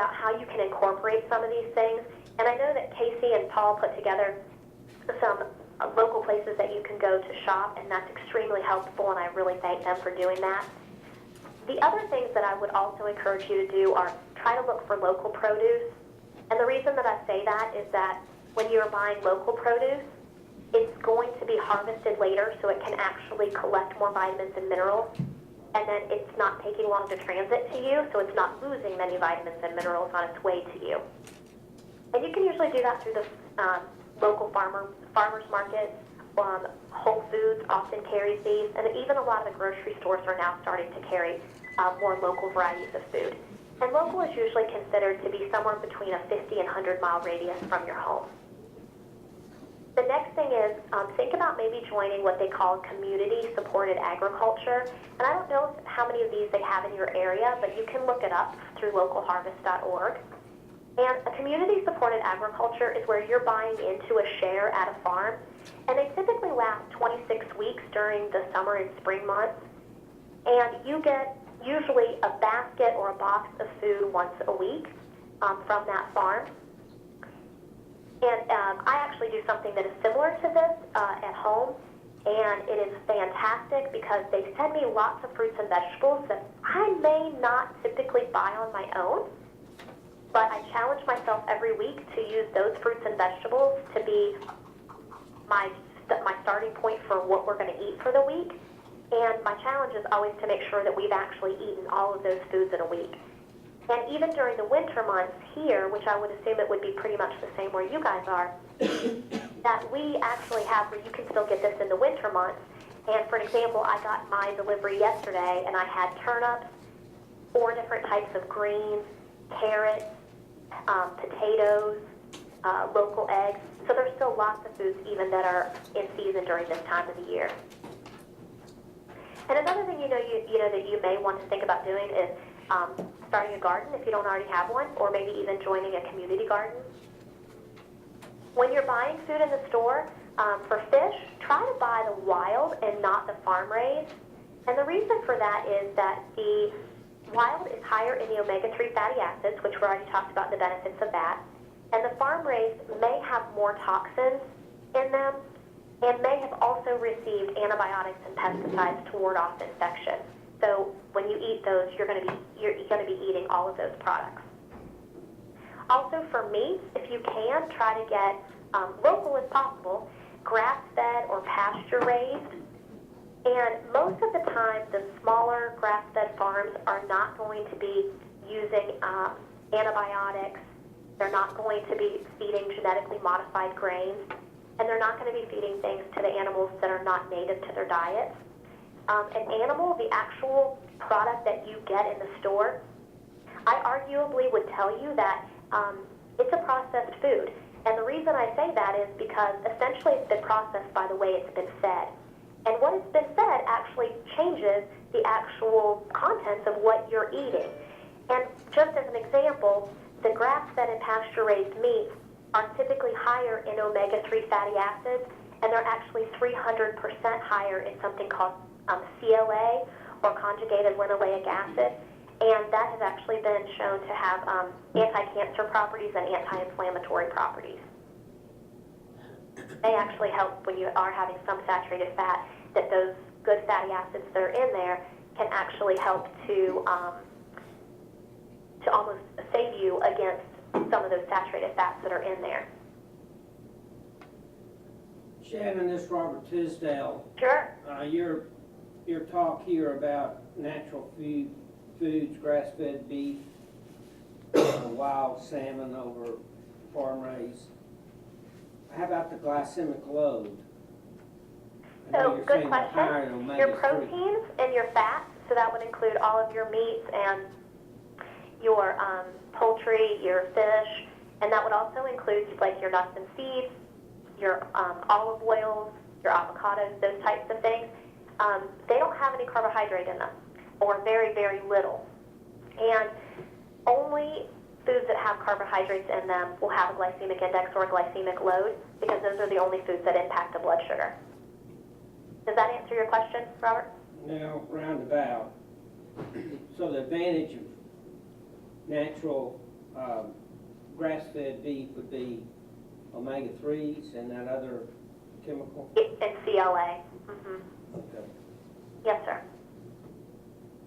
about how you can incorporate some of these things. And I know that Casey and Paul put together some local places that you can go to shop, and that's extremely helpful, and I really thank them for doing that. The other things that I would also encourage you to do are try to look for local produce. And the reason that I say that is that when you're buying local produce, it's going to be harvested later, so it can actually collect more vitamins and minerals. And then it's not taking long to transit to you, so it's not losing many vitamins and minerals on its way to you. And you can usually do that through the local farmers markets. Whole Foods often carries these, and even a lot of the grocery stores are now starting to carry more local varieties of food. And local is usually considered to be somewhere between a 50 and 100-mile radius from your home. The next thing is think about maybe joining what they call community-supported agriculture. And I don't know how many of these they have in your area, but you can look it up through localharvest.org. And a community-supported agriculture is where you're buying into a share at a farm, and they typically last 26 weeks during the summer and spring months. And you get usually a basket or a box of food once a week from that farm. And I actually do something that is similar to this at home, and it is fantastic because they send me lots of fruits and vegetables that I may not typically buy on my own, but I challenge myself every week to use those fruits and vegetables to be my starting point for what we're going to eat for the week. And my challenge is always to make sure that we've actually eaten all of those foods in a week. And even during the winter months here, which I would assume it would be pretty much the same where you guys are, that we actually have where you can still get this in the winter months. And for example, I got my delivery yesterday, and I had turnips, 4 different types of greens, carrots, potatoes, local eggs. So there's still lots of foods even that are in season during this time of the year. And another thing you know that you may want to think about doing is starting a garden if you don't already have one, or maybe even joining a community garden. When you're buying food in the store, for fish, try to buy the wild and not the farm-raised. And the reason for that is that the wild is higher in the omega-3 fatty acids, which we already talked about the benefits of that. And the farm-raised may have more toxins in them and may have also received antibiotics and pesticides to ward off infection. So when you eat those, you're going to be eating all of those products. Also for meat, if you can, try to get local as possible, grass-fed or pasture-raised. And most of the time, the smaller grass-fed farms are not going to be using antibiotics. They're not going to be feeding genetically modified grains, and they're not going to be feeding things to the animals that are not native to their diets. An animal, the actual product that you get in the store, I arguably would tell you that it's a processed food. And the reason I say that is because essentially it's been processed by the way it's been fed. And what has been fed actually changes the actual contents of what you're eating. And just as an example, the grass-fed and pasture-raised meats are typically higher in omega-3 fatty acids, and they're actually 300% higher in something called CLA, or conjugated linoleic acid, and that has actually been shown to have anti-cancer properties and anti-inflammatory properties. They actually help when you are having some saturated fat, that those good fatty acids that are in there can actually help to almost save you against some of those saturated fats that are in there. Shannon, this is Robert Tisdale. Sure. Your talk here about natural foods, grass-fed beef, wild salmon over farm-raised. How about the glycemic load? So, good question. Your proteins and your fats, so that would include all of your meats and your poultry, your fish, and that would also include like your nuts and seeds, your olive oils, your avocados, those types of things. They don't have any carbohydrate in them, or very, very little. And only foods that have carbohydrates in them will have a glycemic index or a glycemic load, because those are the only foods that impact the blood sugar. Does that answer your question, Robert? No, roundabout. So the advantage of natural grass-fed beef would be omega-3s and that other chemical? And CLA. Okay. Yes, sir.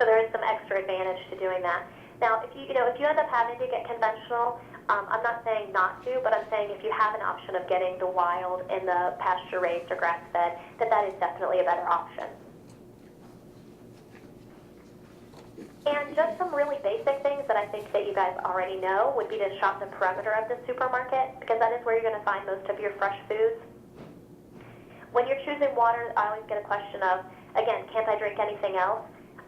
So there is some extra advantage to doing that. Now, if you end up having to get conventional, I'm not saying not to, but I'm saying if you have an option of getting the wild and the pasture-raised or grass-fed, that is definitely a better option. And just some really basic things that I think that you guys already know would be to shop the perimeter of the supermarket, because that is where you're going to find most of your fresh foods. When you're choosing water, I always get a question of, again, can't I drink anything else?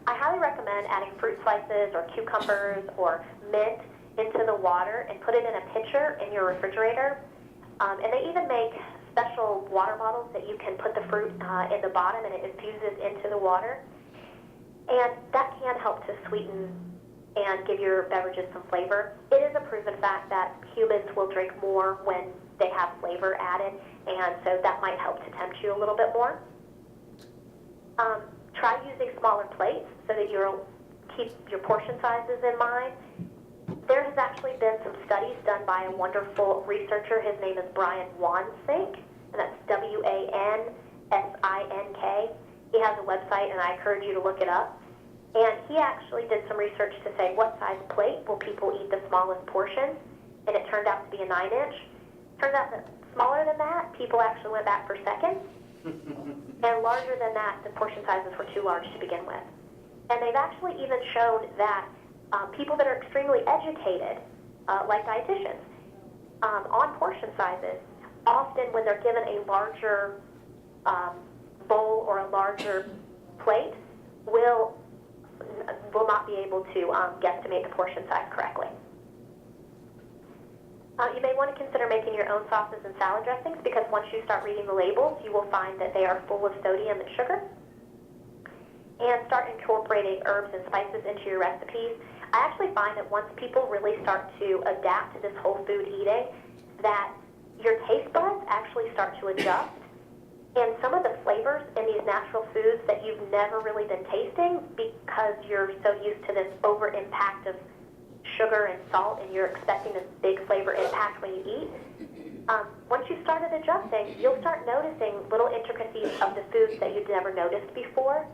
I highly recommend adding fruit slices or cucumbers or mint into the water and put it in a pitcher in your refrigerator. And they even make special water bottles that you can put the fruit in the bottom and it infuses into the water. And that can help to sweeten and give your beverages some flavor. It is a proven fact that humans will drink more when they have flavor added, and so that might help to tempt you a little bit more. Try using smaller plates so that you'll keep your portion sizes in mind. There has actually been some studies done by a wonderful researcher. His name is Brian Wansink, and that's Wansink. He has a website, and I encourage you to look it up. And he actually did some research to say what size plate will people eat the smallest portion, and it turned out to be a 9-inch. Turns out that smaller than that, people actually went back for seconds, and larger than that, the portion sizes were too large to begin with. And they've actually even shown that people that are extremely educated, like dietitians, on portion sizes, often when they're given a larger bowl or a larger plate, will not be able to guesstimate the portion size correctly. You may want to consider making your own sauces and salad dressings, because once you start reading the labels, you will find that they are full of sodium and sugar. And start incorporating herbs and spices into your recipes. I actually find that once people really start to adapt to this whole food eating, that your taste buds actually start to adjust. And some of the flavors in these natural foods that you've never really been tasting because you're so used to this over impact of sugar and salt, and you're expecting this big flavor impact when you eat. Once you started adjusting, you'll start noticing little intricacies of the foods that you'd never noticed before.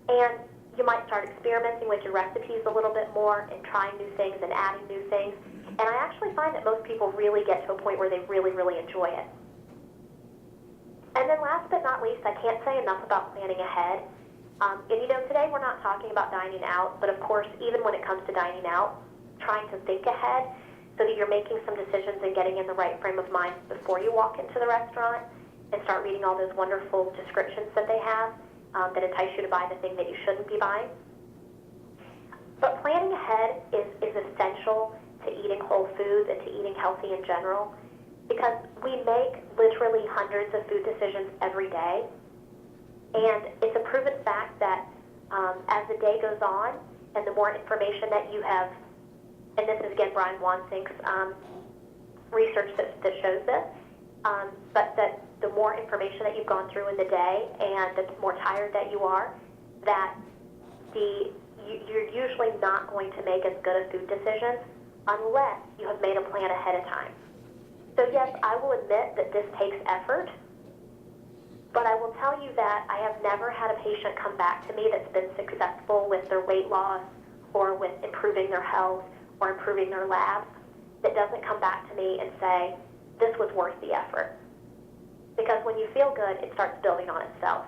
And you might start experimenting with your recipes a little bit more and trying new things and adding new things. And I actually find that most people really get to a point where they really, really enjoy it. And then last but not least, I can't say enough about planning ahead. And today we're not talking about dining out, but of course, even when it comes to dining out, trying to think ahead so that you're making some decisions and getting in the right frame of mind before you walk into the restaurant and start reading all those wonderful descriptions that they have that entice you to buy the thing that you shouldn't be buying. But planning ahead is essential to eating whole foods and to eating healthy in general, because we make literally hundreds of food decisions every day. And it's a proven fact that as the day goes on and the more information that you have, and this is again Brian Wansink's research that shows this, but that the more information that you've gone through in the day and the more tired that you are, that you're usually not going to make as good of food decisions unless you have made a plan ahead of time. So yes, I will admit that this takes effort, but I will tell you that I have never had a patient come back to me that's been successful with their weight loss or with improving their health or improving their labs that doesn't come back to me and say, this was worth the effort. Because when you feel good, it starts building on itself.